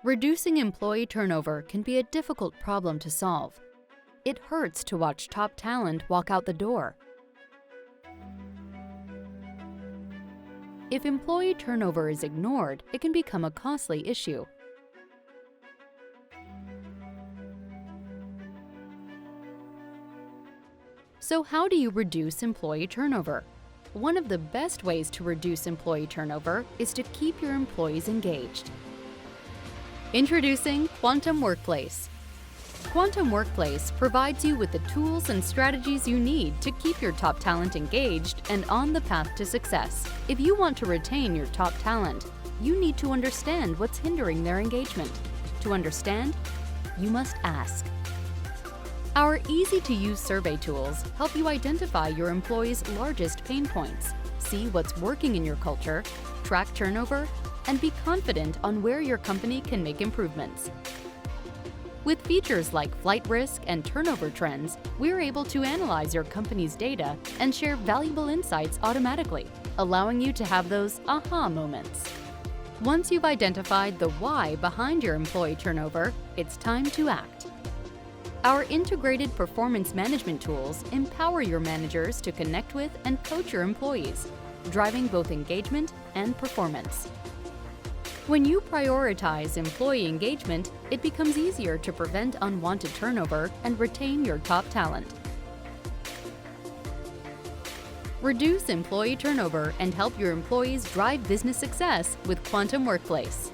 Reducing employee turnover can be a difficult problem to solve. It hurts to watch top talent walk out the door. If employee turnover is ignored, it can become a costly issue. So how do you reduce employee turnover? One of the best ways to reduce employee turnover is to keep your employees engaged. Introducing Quantum Workplace. Quantum Workplace provides you with the tools and strategies you need to keep your top talent engaged and on the path to success. If you want to retain your top talent, you need to understand what's hindering their engagement. To understand, you must ask. Our easy-to-use survey tools help you identify your employees' largest pain points, see what's working in your culture, track turnover, and be confident on where your company can make improvements. With features like flight risk and turnover trends, we're able to analyze your company's data and share valuable insights automatically, allowing you to have those aha moments. Once you've identified the why behind your employee turnover, it's time to act. Our integrated performance management tools empower your managers to connect with and coach your employees, driving both engagement and performance. When you prioritize employee engagement, it becomes easier to prevent unwanted turnover and retain your top talent. Reduce employee turnover and help your employees drive business success with Quantum Workplace.